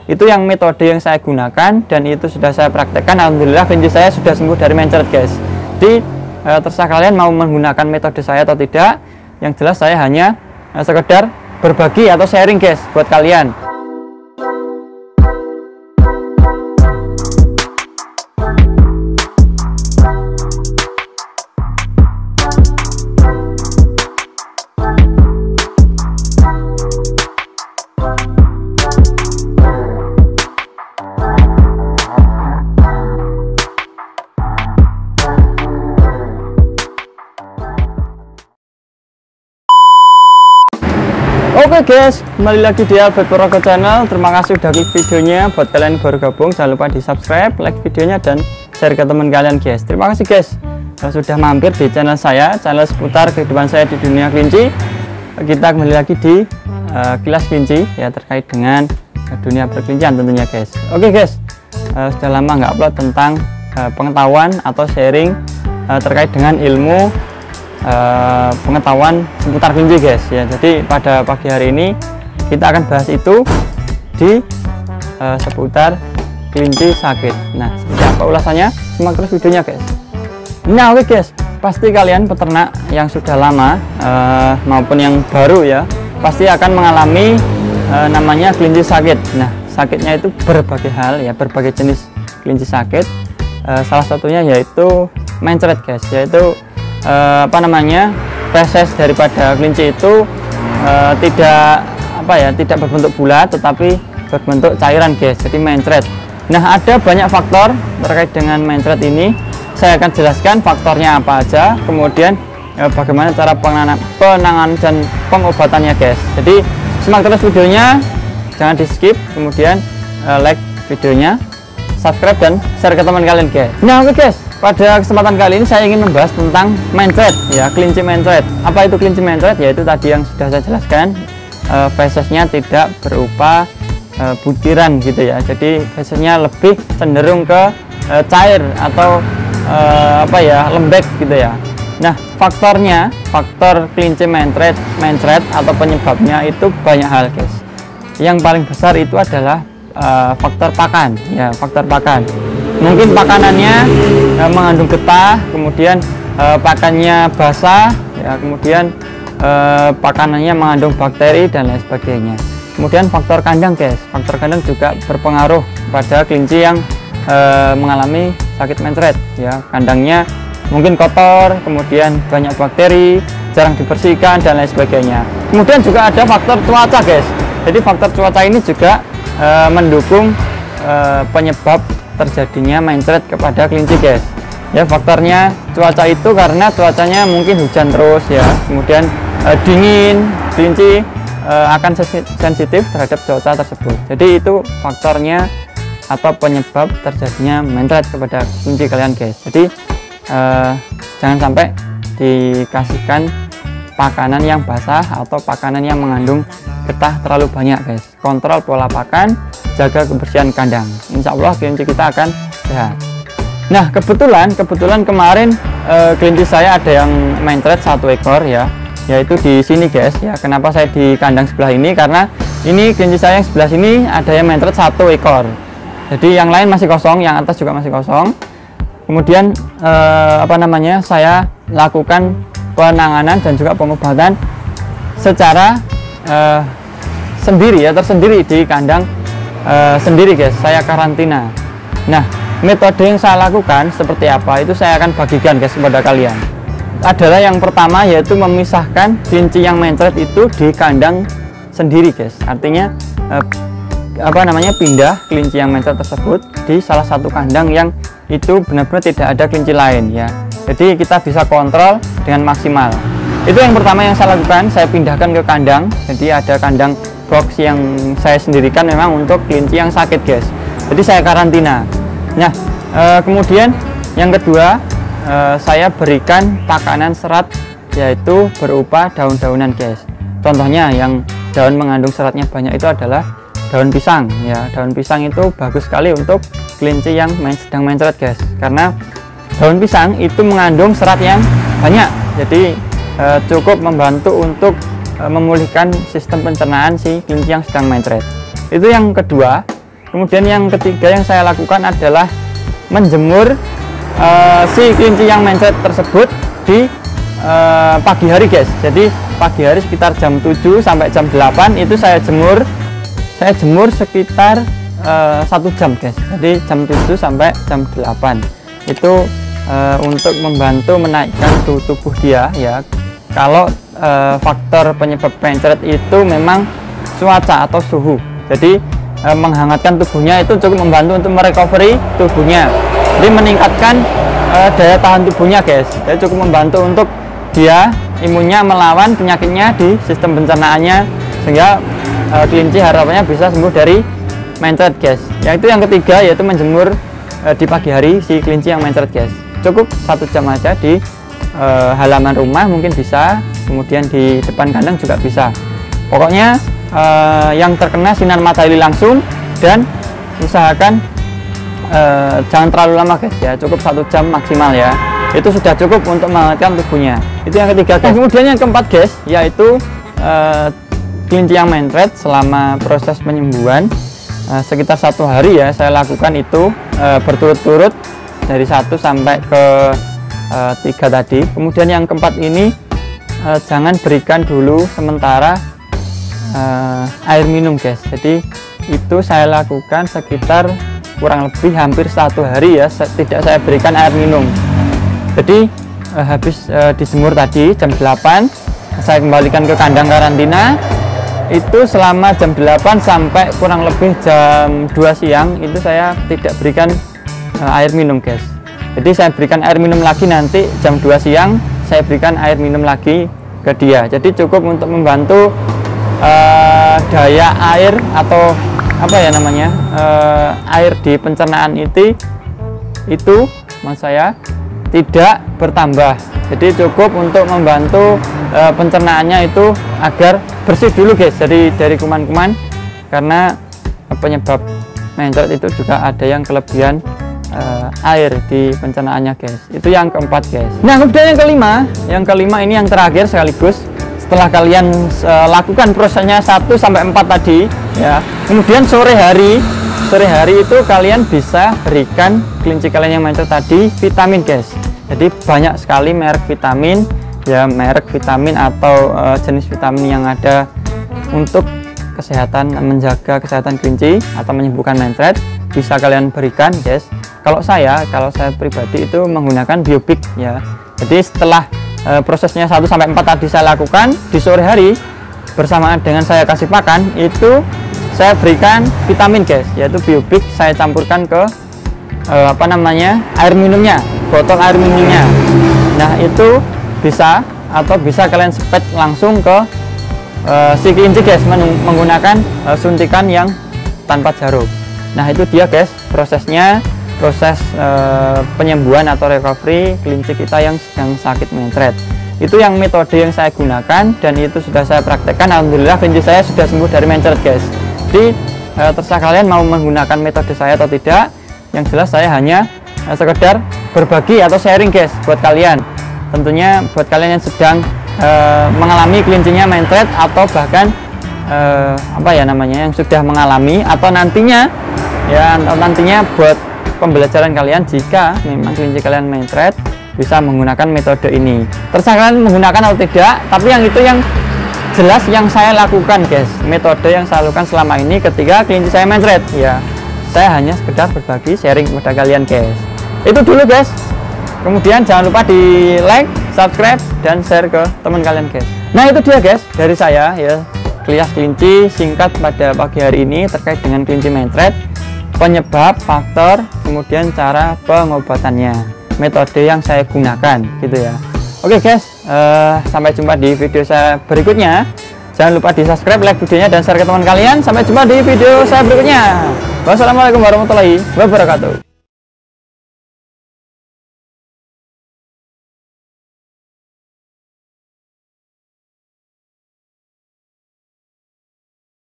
Itu yang metode yang saya gunakan dan itu sudah saya praktekkan. Alhamdulillah kelinci saya sudah sembuh dari mencret, guys. Jadi terserah kalian mau menggunakan metode saya atau tidak. Yang jelas saya hanya sekedar berbagi atau sharing, guys, buat kalian. Oke guys, kembali lagi di Albert Purwokerto Channel. Terima kasih udah klik videonya. Buat kalian yang baru gabung, jangan lupa di subscribe, like videonya, dan share ke teman kalian, guys. Terima kasih guys sudah mampir di channel saya, channel seputar kehidupan saya di dunia kelinci. Kita kembali lagi di kilas kelinci ya, terkait dengan dunia perkelincian tentunya, guys. Oke guys, sudah lama nggak upload tentang pengetahuan atau sharing terkait dengan ilmu pengetahuan seputar kelinci, guys ya. Jadi pada pagi hari ini kita akan bahas itu di seputar kelinci sakit. Nah, seperti apa ulasannya? Simak terus videonya, guys. Nah, oke guys, pasti kalian peternak yang sudah lama maupun yang baru ya, pasti akan mengalami namanya kelinci sakit. Nah, sakitnya itu berbagai hal ya, berbagai jenis kelinci sakit. Salah satunya yaitu mencret, guys, yaitu feses daripada kelinci itu tidak berbentuk bulat tetapi berbentuk cairan, guys, jadi mencret. Nah, ada banyak faktor terkait dengan mencret ini. Saya akan jelaskan faktornya apa aja, kemudian bagaimana cara penanganan dan pengobatannya, guys. Jadi simak terus videonya, jangan di skip, kemudian like videonya, subscribe, dan share ke teman kalian, guys. Nah, oke guys, pada kesempatan kali ini saya ingin membahas tentang mencret ya, kelinci mencret. Apa itu kelinci mencret? Yaitu tadi yang sudah saya jelaskan, fesesnya tidak berupa butiran gitu ya. Jadi fesesnya lebih cenderung ke cair atau lembek gitu ya. Nah, faktor kelinci mencret atau penyebabnya itu banyak hal, guys. Yang paling besar itu adalah faktor pakan ya, faktor pakan. Mungkin pakanannya mengandung getah, kemudian pakannya basah ya, kemudian pakanannya mengandung bakteri dan lain sebagainya. Kemudian faktor kandang, guys, faktor kandang juga berpengaruh pada kelinci yang mengalami sakit mencret ya. Kandangnya mungkin kotor, kemudian banyak bakteri, jarang dibersihkan, dan lain sebagainya. Kemudian juga ada faktor cuaca, guys. Jadi faktor cuaca ini juga mendukung penyebab terjadinya mencret kepada kelinci, guys ya. Faktornya cuaca itu karena cuacanya mungkin hujan terus ya, kemudian dingin, kelinci akan sensitif terhadap cuaca tersebut. Jadi itu faktornya atau penyebab terjadinya mencret kepada kelinci kalian, guys. Jadi jangan sampai dikasihkan pakanan yang basah atau pakanan yang mengandung getah terlalu banyak, guys. Kontrol pola pakan, jaga kebersihan kandang, insya Allah kelinci kita akan sehat. Nah, kebetulan kemarin kelinci saya ada yang mencret 1 ekor ya, yaitu di sini, guys ya. Kenapa saya di kandang sebelah ini? Karena ini kelinci saya yang sebelah sini ada yang mencret 1 ekor. Jadi yang lain masih kosong, yang atas juga masih kosong. Kemudian saya lakukan penanganan dan juga pengobatan secara tersendiri di kandang sendiri, guys. Saya karantina. Nah, metode yang saya lakukan seperti apa itu saya akan bagikan, guys, kepada kalian. Adalah yang pertama yaitu memisahkan kelinci yang mencret itu di kandang sendiri, guys. Artinya pindah kelinci yang mencret tersebut di salah satu kandang yang itu benar-benar tidak ada kelinci lain ya. Jadi kita bisa kontrol dengan maksimal. Itu yang pertama yang saya lakukan, saya pindahkan ke kandang. Jadi ada kandang box yang saya sendirikan memang untuk kelinci yang sakit, guys. Jadi saya karantina. Nah, kemudian yang kedua, saya berikan pakanan serat yaitu berupa daun-daunan, guys. Contohnya yang daun mengandung seratnya banyak itu adalah daun pisang ya. Daun pisang itu bagus sekali untuk kelinci yang sedang mencret, guys, karena daun pisang itu mengandung serat yang banyak. Jadi cukup membantu untuk memulihkan sistem pencernaan si kelinci yang sedang mencret. Itu yang kedua. Kemudian yang ketiga yang saya lakukan adalah menjemur si kelinci yang mencret tersebut di pagi hari guys. Jadi pagi hari sekitar jam 7 sampai jam 8 itu saya jemur sekitar 1 jam guys. Jadi jam 7 sampai jam 8 itu untuk membantu menaikkan suhu tubuh dia ya. Kalau faktor penyebab mencret itu memang cuaca atau suhu, jadi menghangatkan tubuhnya itu cukup membantu untuk merecovery tubuhnya, jadi meningkatkan daya tahan tubuhnya guys. Jadi cukup membantu untuk dia imunnya melawan penyakitnya di sistem pencernaannya, sehingga kelinci harapannya bisa sembuh dari mencret guys. Yang itu yang ketiga, yaitu menjemur di pagi hari si kelinci yang mencret guys. Cukup 1 jam aja di halaman rumah mungkin bisa, kemudian di depan kandang juga bisa. Pokoknya yang terkena sinar matahari langsung, dan usahakan jangan terlalu lama guys ya, cukup 1 jam maksimal ya. Itu sudah cukup untuk menghangatkan tubuhnya. Itu yang ketiga guys. Kemudian yang keempat guys, yaitu kelinci yang mencret selama proses penyembuhan sekitar 1 hari ya, saya lakukan itu berturut-turut dari 1 sampai ke 3 tadi. Kemudian yang keempat ini jangan berikan dulu sementara air minum guys. Jadi itu saya lakukan sekitar kurang lebih hampir 1 hari ya, tidak saya berikan air minum. Jadi habis dijemur tadi jam 8 saya kembalikan ke kandang karantina. Itu selama jam 8 sampai kurang lebih jam 2 siang itu saya tidak berikan air minum guys. Jadi saya berikan air minum lagi, nanti jam 2 siang saya berikan air minum lagi ke dia. Jadi cukup untuk membantu daya air atau apa ya namanya, air di pencernaan itu maksud saya tidak bertambah. Jadi cukup untuk membantu pencernaannya itu agar bersih dulu guys dari kuman-kuman, karena penyebab mencret itu juga ada yang kelebihan air di pencernaannya guys. Itu yang keempat guys. Nah kemudian yang kelima ini yang terakhir sekaligus. Setelah kalian lakukan prosesnya 1 sampai 4 tadi ya, kemudian sore hari itu kalian bisa berikan kelinci kalian yang mencret tadi vitamin guys. Jadi banyak sekali merek vitamin ya, merek vitamin atau jenis vitamin yang ada untuk kesehatan, menjaga kesehatan kelinci atau menyembuhkan mencret, bisa kalian berikan guys. Kalau saya pribadi itu menggunakan Biobik ya. Jadi setelah prosesnya 1 sampai 4 tadi saya lakukan, di sore hari bersamaan dengan saya kasih pakan itu saya berikan vitamin guys, yaitu Biobik. Saya campurkan ke apa namanya, air minumnya, botol air minumnya. Nah itu bisa, atau bisa kalian sepet langsung ke si kelinci guys menggunakan suntikan yang tanpa jarum. Nah itu dia guys prosesnya, proses penyembuhan atau recovery kelinci kita yang sedang sakit mencret. Itu yang metode yang saya gunakan, dan itu sudah saya praktekkan. Alhamdulillah kelinci saya sudah sembuh dari mencret guys. Jadi terserah kalian mau menggunakan metode saya atau tidak. Yang jelas saya hanya sekedar berbagi atau sharing guys buat kalian. Tentunya buat kalian yang sedang mengalami kelincinya mencret, atau bahkan apa ya namanya, yang sudah mengalami, atau nantinya ya, nantinya buat pembelajaran kalian jika memang kelinci kalian mencret, bisa menggunakan metode ini. Terserah kalian menggunakan atau tidak, tapi yang itu yang jelas yang saya lakukan guys, metode yang saya lakukan selama ini ketika kelinci saya mencret ya. Saya hanya sekedar berbagi, sharing kepada kalian guys. Itu dulu guys. Kemudian jangan lupa di like, subscribe, dan share ke teman kalian guys. Nah itu dia guys dari saya ya, Kilas kelinci singkat pada pagi hari ini terkait dengan kelinci mencret, penyebab, faktor, kemudian cara pengobatannya, metode yang saya gunakan gitu ya. Oke guys, sampai jumpa di video saya berikutnya. Jangan lupa di subscribe, like videonya, dan share ke teman kalian. Sampai jumpa di video saya berikutnya. Wassalamualaikum warahmatullahi wabarakatuh.